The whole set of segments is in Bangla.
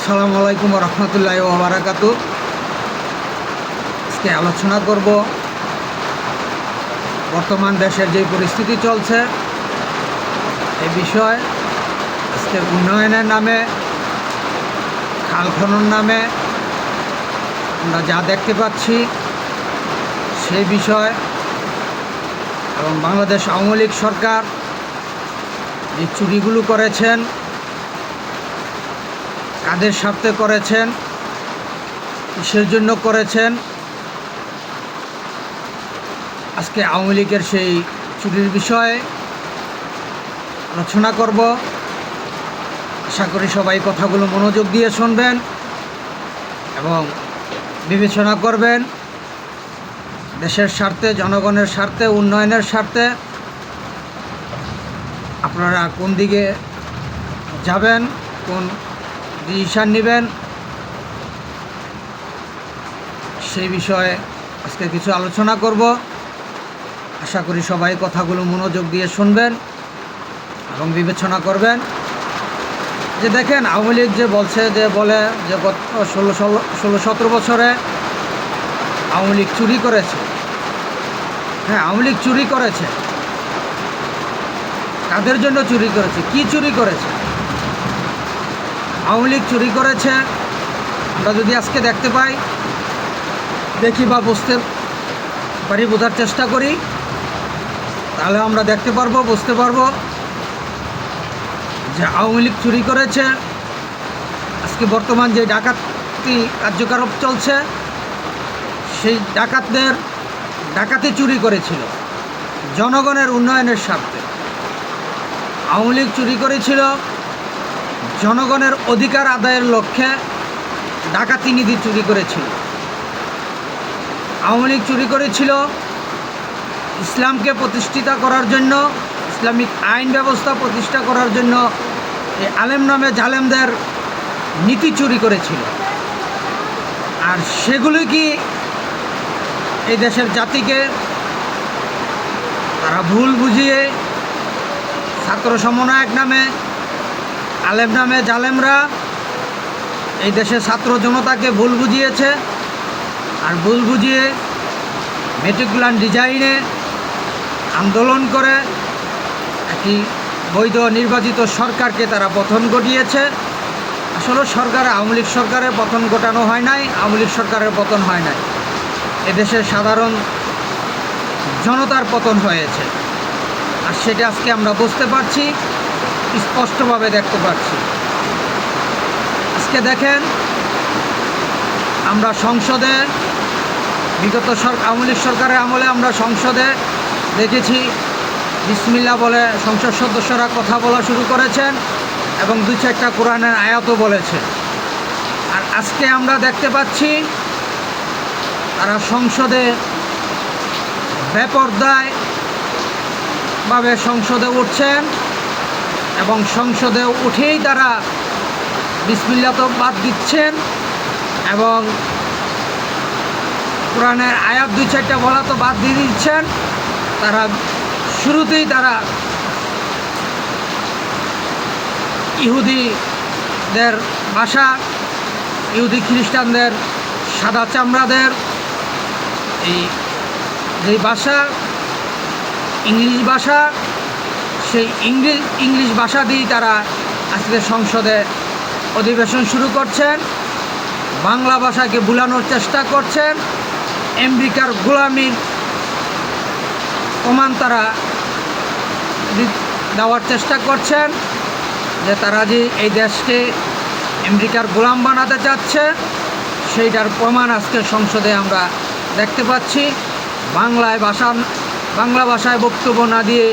আসসালামু আলাইকুম রহমতুল্লাহি ওয়া বারাকাতু। আজকে আলোচনা করব বর্তমান দেশের যে পরিস্থিতি চলছে এই বিষয়। আজকে উন্নয়নের নামে, খাল খনন নামে আমরা যা দেখতে পাচ্ছি সেই বিষয়, এবং বাংলাদেশ আওয়ামী লীগ সরকার যে চুরিগুলো করেছেন, কাদের স্বার্থে করেছেন, কিসের জন্য করেছেন, আজকে আওয়ামী লীগের সেই চুরির বিষয়ে আলোচনা করব। আশা করি সবাই কথাগুলো মনোযোগ দিয়ে শুনবেন এবং বিবেচনা করবেন। দেশের স্বার্থে, জনগণের স্বার্থে, উন্নয়নের স্বার্থে আপনারা কোন দিকে যাবেন, কোন ডিসিশন নেবেন, সেই বিষয়ে আজকে কিছু আলোচনা করব। আশা করি সবাই কথাগুলো মনোযোগ দিয়ে শুনবেন এবং বিবেচনা করবেন। যে দেখেন, আওয়ামী লীগ যে বলে যে গত 16-17 বছরে আওয়ামী লীগ চুরি করেছে। হ্যাঁ, আওয়ামী লীগ চুরি করেছে। কাদের জন্য চুরি করেছে, কি চুরি করেছে? আওয়ামী লীগ চুরি করেছে আমরা যদি আজকে দেখতে পাই, দেখি বা বুঝতে পারি, বোঝার চেষ্টা করি, তাহলে আমরা দেখতে পারবো, বুঝতে পারবো যে আওয়ামী লীগ চুরি করেছে। আজকে বর্তমান যে ডাকাতি কার্যকলাপ চলছে, সেই ডাকাতি চুরি করেছিল জনগণের উন্নয়নের স্বার্থে। আওয়ামী লীগ চুরি করেছিল জনগণের অধিকার আদায়ের লক্ষ্যে, ডাকাতি নিধি চুরি করেছিল। আওয়ামী লীগ চুরি করেছিল ইসলামকে প্রতিষ্ঠিত করার জন্য, ইসলামিক আইন ব্যবস্থা প্রতিষ্ঠা করার জন্য এই আলেম নামে জালেমদের নীতি চুরি করেছিল। আর সেগুলি কি এই দেশের জাতিকে তারা ভুল বুঝিয়ে ছাত্র সমন্বয়ক নামে, আলেম নামে জালেমরা এই দেশের ছাত্র জনতাকে ভুল বুঝিয়েছে। আর ভুল বুঝিয়ে মেট্রিকুলার ডিজাইনে আন্দোলন করে একটি বৈধ নির্বাচিত সরকারকে তারা পতন ঘটিয়েছে। আসলে আওয়ামী লীগ সরকারের পতন ঘটানো হয় নাই, আওয়ামী লীগ সরকারের পতন হয় নাই, এদেশের সাধারণ জনতার পতন হয়েছে। আর সেটা আজকে আমরা বুঝতে পারছি, স্পষ্টভাবে দেখতে পাচ্ছি। আজকে দেখেন, আমরা সংসদে বিগত আওয়ামী লীগ সরকারের আমলে আমরা সংসদে দেখেছি বিসমিল্লাহ বলে সংসদ সদস্যরা কথা বলা শুরু করেছেন এবং 2-4টা কোরআনের আয়াতও বলেছে। আর আজকে আমরা দেখতে পাচ্ছি তারা সংসদে বেপরদায়ভাবে সংসদে উঠছেন এবং সংসদে উঠেই তারা বিসমিল্লাহ তো বাদ দিচ্ছেন এবং কোরআনের আয়াত 2-4টা বলা তো বাদ দিয়ে দিচ্ছেন। তারা শুরুতেই তারা ইহুদিদের ভাষা, ইহুদি খ্রিস্টানদের সাদা চামড়াদের এই যে ভাষা, ইংলিশ ভাষা, সেই ইংলিশ ভাষা দিয়েই তারা আজকে সংসদে অধিবেশন শুরু করছেন। বাংলা ভাষাকে ভুলানোর চেষ্টা করছেন। আমেরিকার গোলামির প্রমাণ তারা দেওয়ার চেষ্টা করছেন, যে তারা যে এই দেশকে আমেরিকার গোলাম বানাতে চাচ্ছে, সেইটার প্রমাণ আজকে সংসদে আমরা দেখতে পাচ্ছি। বাংলা ভাষায় বক্তব্য না দিয়ে,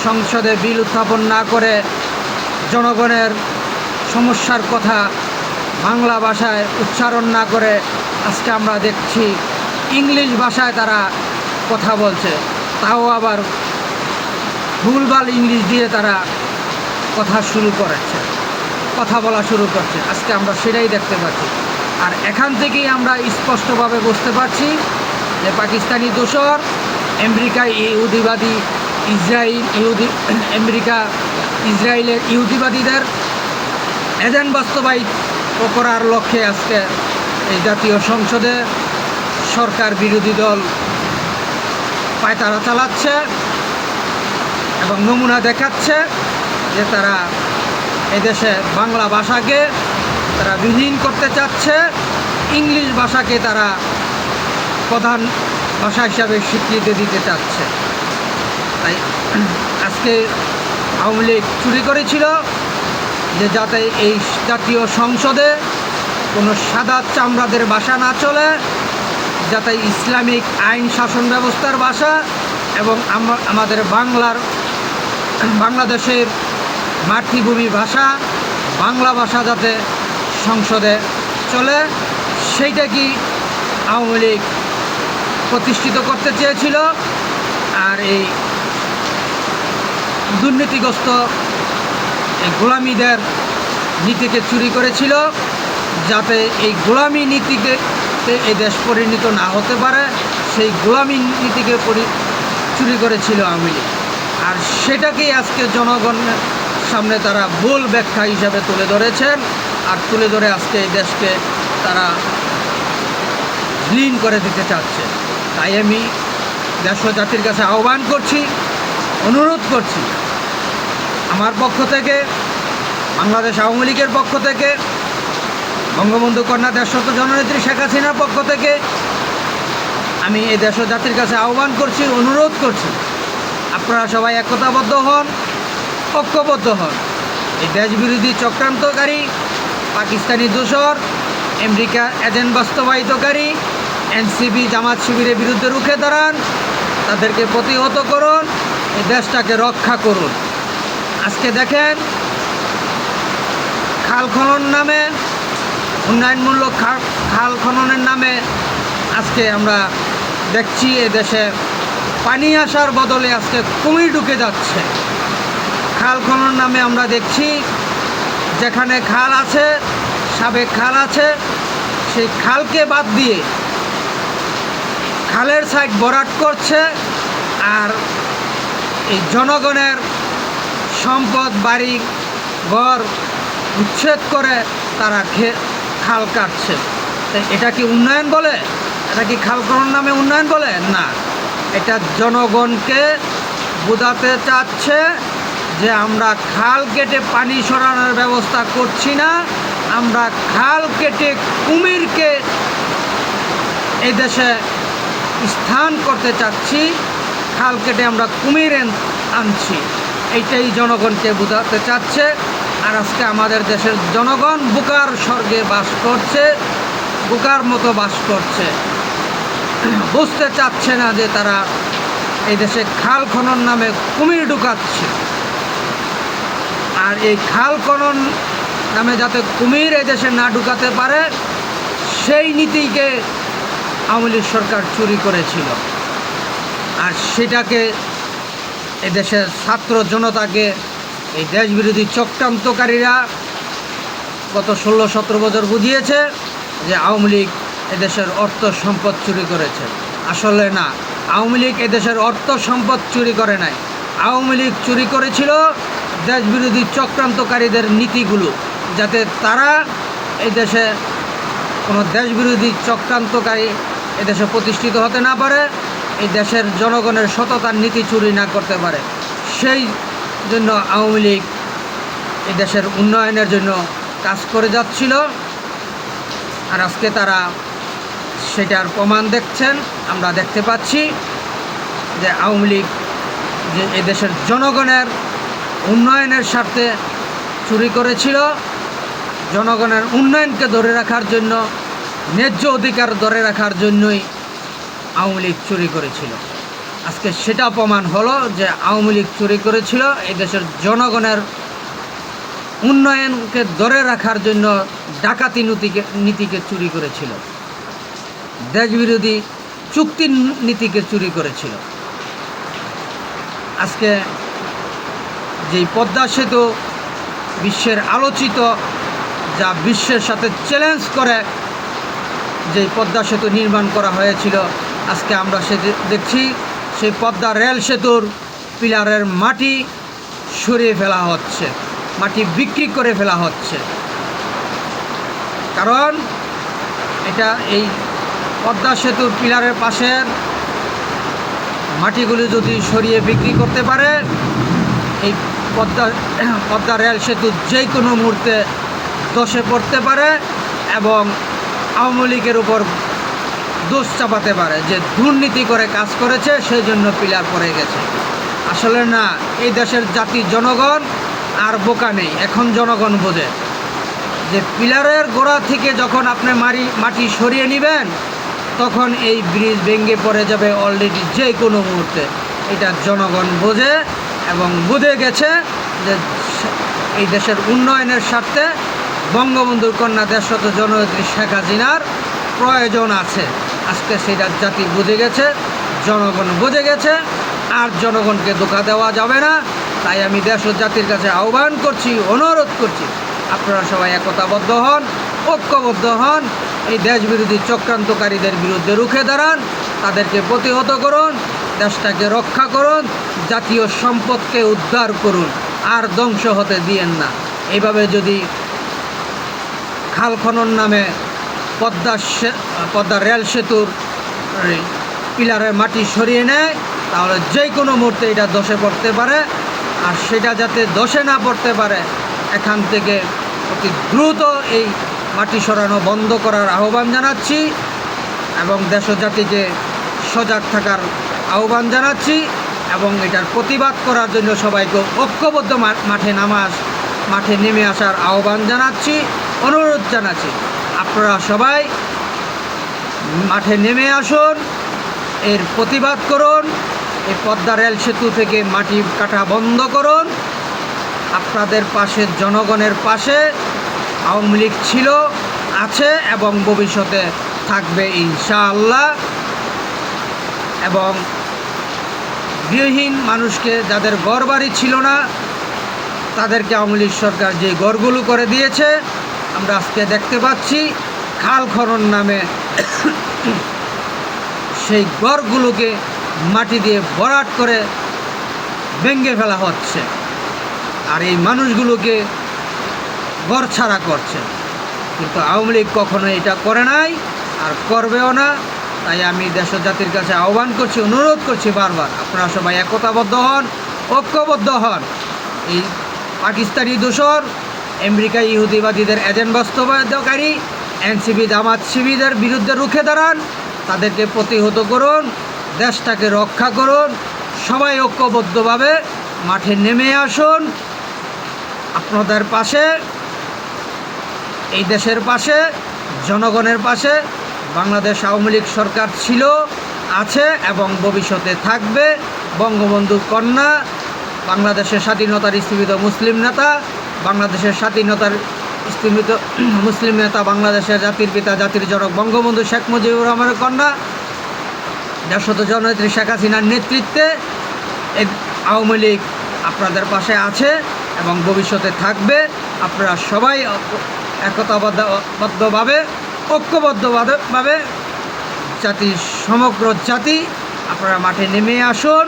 সংসদে বিল উত্থাপন না করে, জনগণের সমস্যার কথা বাংলা ভাষায় উচ্চারণ না করে আজকে আমরা দেখছি ইংলিশ ভাষায় তারা কথা বলছে, তাও আবার ভুলভাল ইংলিশ দিয়ে তারা কথা বলা শুরু করছে। আজকে আমরা সেটাই দেখতে পাচ্ছি। আর এখান থেকেই আমরা স্পষ্টভাবে বুঝতে পারছি যে পাকিস্তানি দোসর, আমেরিকা ইহুদিবাদী, আমেরিকা ইসরায়েলের ইহুদিবাদীদের এজেন্ট করার লক্ষ্যে আজকে এই জাতীয় সংসদে সরকার বিরোধী দল পায়তারা চালাচ্ছে এবং নমুনা দেখাচ্ছে যে তারা এদেশে বাংলা ভাষাকে তারা বিলীন করতে চাচ্ছে, ইংলিশ ভাষাকে তারা প্রধান ভাষা হিসাবে স্বীকৃতি দিতে চাচ্ছে। তাই আজকে আওয়ামী লীগ চুরি করেছিল যে যাতে এই জাতীয় সংসদে কোনো সাদা চামড়াদের ভাষা না চলে, যাতে ইসলামিক আইন শাসন ব্যবস্থার ভাষা এবং আমাদের বাংলাদেশের মাতৃভূমি ভাষা বাংলা ভাষা যাতে সংসদে চলে, সেইটা কি আওয়ামী লীগ প্রতিষ্ঠিত করতে চেয়েছিল। আর এই দুর্নীতিগ্রস্ত এই গোলামীদের নীতিকে চুরি করেছিল, যাতে এই গোলামী নীতিকে এই দেশ পরিণত না হতে পারে, সেই গোলামী নীতিকে চুরি করেছিল আওয়ামী লীগ। আর সেটাকেই আজকে জনগণের সামনে তারা ভুল ব্যাখ্যা হিসাবে তুলে ধরেছেন, আর তুলে ধরে আজকে এই দেশকে তারা বিলীন করে দিতে চাচ্ছে। তাই আমি দেশ ও জাতির কাছে আহ্বান করছি, অনুরোধ করছি, আমার পক্ষ থেকে, বাংলাদেশ আওয়ামী লীগের পক্ষ থেকে, বঙ্গবন্ধু কন্যা দেশরত জননেত্রী শেখ হাসিনার পক্ষ থেকে আমি এই দেশ ও জাতির কাছে আহ্বান করছি, অনুরোধ করছি, আপনারা সবাই একতাবদ্ধ হন, ঐক্যবদ্ধ হন। এই দেশবিরোধী চক্রান্তকারী, পাকিস্তানি দূষর, আমেরিকা এজেন্ট বাস্তবায়িতকারী এনসিপি জামাত শিবিরের বিরুদ্ধে রুখে দাঁড়ান, তাদেরকে প্রতিহত করুন, এই দেশটাকে রক্ষা করুন। আজকে দেখেন, খাল খনন নামে, উন্নয়নমূলক খাল খননের নামে আজকে আমরা দেখছি এ দেশে পানি আসার বদলে আজকে কুমির ঢুকে যাচ্ছে। খাল খনন নামে আমরা দেখছি যেখানে খাল আছে, সাবেক খাল আছে, সেই খালকে বাদ দিয়ে খালের সাইড ভরাট করছে, আর এই জনগণের সম্পদ, বাড়ি ঘর উচ্ছেদ করে তারা খাল কাটছে। এটা কি উন্নয়ন বলে? এটা কি খাল খনন নামে উন্নয়ন বলে? না, এটা জনগণকে বোঝাতে চাচ্ছে যে আমরা খাল কেটে পানি সরানোর ব্যবস্থা করছি না, আমরা খাল কেটে কুমিরকে এই দেশে স্থান করতে চাচ্ছি, খাল কেটে আমরা কুমির আনছি, এইটাই জনগণকে বোঝাতে চাচ্ছে। আর আজকে আমাদের দেশের জনগণ বোকার স্বর্গে বাস করছে, বোকার মতো বাস করছে, বুঝতে চাচ্ছে না যে তারা এই দেশে খাল খনন নামে কুমির ঢুকাচ্ছে। আর এই খাল খনন নামে যাতে কুমির এই দেশে না ঢুকাতে পারে, সেই নীতিকে আওয়ামী লীগ সরকার চুরি করেছিল। আর সেটাকে এদেশের ছাত্র জনতাকে এই দেশবিরোধী চক্রান্তকারীরা গত 16-17 বছর বুঝিয়েছে যে আওয়ামী লীগ এদেশের অর্থ সম্পদ চুরি করেছে। আসলে না, আওয়ামী লীগ এদেশের অর্থ সম্পদ চুরি করে নাই। আওয়ামী লীগ চুরি করেছিল দেশবিরোধী চক্রান্তকারীদের নীতিগুলো, যাতে তারা এই দেশে কোনো দেশবিরোধী চক্রান্তকারী এদেশে প্রতিষ্ঠিত হতে না পারে, এই দেশের জনগণের সততার নীতি চুরি না করতে পারে। সেই জন্য আওয়ামী লীগ এই দেশের উন্নয়নের জন্য কাজ করে যাচ্ছিল। আর আজকে তারা সেটার প্রমাণ দেখছেন, আমরা দেখতে পাচ্ছি যে আওয়ামী লীগ যে এই দেশের জনগণের উন্নয়নের স্বার্থে চুরি করেছিল, জনগণের উন্নয়নকে ধরে রাখার জন্য, ন্যায্য অধিকার ধরে রাখার জন্যই আওয়ামী লীগ চুরি করেছিল। আজকে সেটা প্রমাণ হলো যে আওয়ামী লীগ চুরি করেছিল এই দেশের জনগণের উন্নয়নকে ধরে রাখার জন্য, ডাকাতি নীতিকে চুরি করেছিল, দেশবিরোধী চুক্তির নীতিকে চুরি করেছিল। আজকে যেই পদ্মা সেতু বিশ্বের আলোচিত, যা বিশ্বের সাথে চ্যালেঞ্জ করে যেই পদ্মা সেতু নির্মাণ করা হয়েছিল, আজকে আমরা দেখছি সেই পদ্মা রেল সেতুর পিলারের মাটি সরিয়ে ফেলা হচ্ছে, মাটি বিক্রি করে ফেলা হচ্ছে। কারণ এটা এই পদ্মা সেতুর পিলারের পাশের মাটিগুলি যদি সরিয়ে বিক্রি করতে পারে, এই পদ্মা রেল সেতু যে কোনো মুহূর্তে দোষে পড়তে পারে এবং আওয়ামী লীগের উপর দোষ চাপাতে পারে যে দুর্নীতি করে কাজ করেছে, সেই জন্য পিলার পড়ে গেছে। আসলে না, এই দেশের জাতি জনগণ আর বোকা নেই। এখন জনগণ বোঝে যে পিলারের গোড়া থেকে যখন আপনি মাটি সরিয়ে নেবেন, তখন এই ব্রিজ ভেঙে পড়ে যাবে অলরেডি যে কোনো মুহূর্তে। এটা জনগণ বোঝে এবং বুঝে গেছে যে এই দেশের উন্নয়নের স্বার্থে বঙ্গবন্ধুর কন্যা দেশরত জননেত্রী শেখ হাসিনার প্রয়োজন আছে। আজকে সেটা জাতি বুঝে গেছে, জনগণ বুঝে গেছে, আর জনগণকে ধোঁকা দেওয়া যাবে না। তাই আমি দেশ ও জাতির কাছে আহ্বান করছি, অনুরোধ করছি, আপনারা সবাই একতাবদ্ধ হন, ঐক্যবদ্ধ হন, এই দেশবিরোধী চক্রান্তকারীদের বিরুদ্ধে রুখে দাঁড়ান, তাদেরকে প্রতিহত করুন, দেশটাকে রক্ষা করুন, জাতীয় সম্পদকে উদ্ধার করুন, আর ধ্বংস হতে দিয়েন না। এইভাবে যদি খাল খনন নামে পদ্মা রেল সেতুর পিলারের মাটি সরিয়ে নেয়, তাহলে যে কোনো মুহূর্তে এটা ধসে পড়তে পারে। আর সেটা যাতে ধসে না পড়তে পারে, এখান থেকে অতি দ্রুত এই মাটি সরানো বন্ধ করার আহ্বান জানাচ্ছি এবং দেশ ও জাতিকে সজাগ থাকার আহ্বান জানাচ্ছি এবং এটার প্রতিবাদ করার জন্য সবাইকে ঐক্যবদ্ধ মাঠে নেমে আসার আহ্বান জানাচ্ছি, অনুরোধ জানাচ্ছি। আপনারা সবাই মাঠে নেমে আসুন, এর প্রতিবাদ করুন, এই পদ্মা রেল সেতু থেকে মাটি কাটা বন্ধ করুন। আপনাদের পাশে, জনগণের পাশে আওয়ামী লীগ ছিল, আছে এবং ভবিষ্যতে থাকবে ইনশাআল্লাহ। এবং গৃহহীন মানুষকে, যাদের ঘর বাড়ি ছিল না, তাদেরকে আওয়ামী লীগ সরকার যে ঘরগুলো করে দিয়েছে, আমরা আজকে দেখতে পাচ্ছি খাল খনন নামে সেই ঘরগুলোকে মাটি দিয়ে ভরাট করে ভেঙে ফেলা হচ্ছে, আর এই মানুষগুলোকে ঘর ছাড়া করছে। কিন্তু আওয়ামী লীগ কখনো এটা করে নাই আর করবেও না। তাই আমি দেশ ও জাতির কাছে আহ্বান করছি, অনুরোধ করছি বারবার, আপনারা সবাই একতাবদ্ধ হন, ঐক্যবদ্ধ হন। এই পাকিস্তানি দোসর, আমেরিকা ইহুদিবাদীদের এজেন্ট বাস্তবায়নকারী এনসিপি জামাত শিবিরের বিরুদ্ধে রুখে দাঁড়ান, তাদেরকে প্রতিহত করুন, দেশটাকে রক্ষা করুন। সবাই ঐক্যবদ্ধভাবে মাঠে নেমে আসুন। আপনাদের পাশে, এই দেশের পাশে, জনগণের পাশে বাংলাদেশ আওয়ামী লীগ সরকার ছিল, আছে এবং ভবিষ্যতে থাকবে। বঙ্গবন্ধু কন্যা, বাংলাদেশের স্বাধীনতার স্থীমিত মুসলিম নেতা, বাংলাদেশের স্বাধীনতার স্থীমিত মুসলিম নেতা, বাংলাদেশের জাতির পিতা, জাতির জনক বঙ্গবন্ধু শেখ মুজিবুর রহমানের কন্যা দেশরত জননেত্রী শেখ হাসিনার নেতৃত্বে আওয়ামী লীগ আপনাদের পাশে আছে এবং ভবিষ্যতে থাকবে। আপনারা সবাই একতাবদ্ধভাবে, ঐক্যবদ্ধভাবে জাতির সমগ্র জাতি আপনারা মাঠে নেমে আসুন।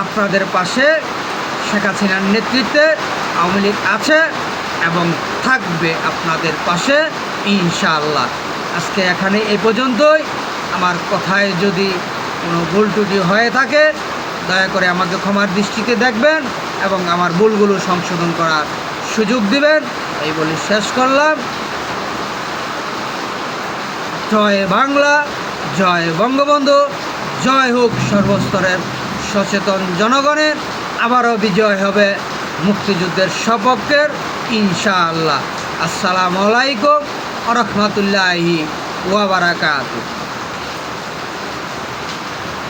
আপনাদের পাশে শেখ হাসিনার নেতৃত্বে আওয়ামী লীগ আছে এবং থাকবে আপনাদের পাশে ইনশাআল্লাহ। আজকে এখানে এই পর্যন্তই। আমার কথায় যদি কোনো ভুল ত্রুটি হয়ে থাকে, দয়া করে আমাকে ক্ষমার দৃষ্টিতে দেখবেন এবং আমার ভুলগুলো সংশোধন করার সুযোগ দিবেন। এই বলে শেষ করলাম। জয় বাংলা, জয় বঙ্গবন্ধু, জয় হোক সর্বস্তরের সচেতন জনগণের। আবারও বিজয় হবে মুক্তিযুদ্ধের সপক্ষের ইনশাআল্লাহ। আসসালামু আলাইকুম ওয়া রাহমাতুল্লাহি ওয়া বারাকাতুহু।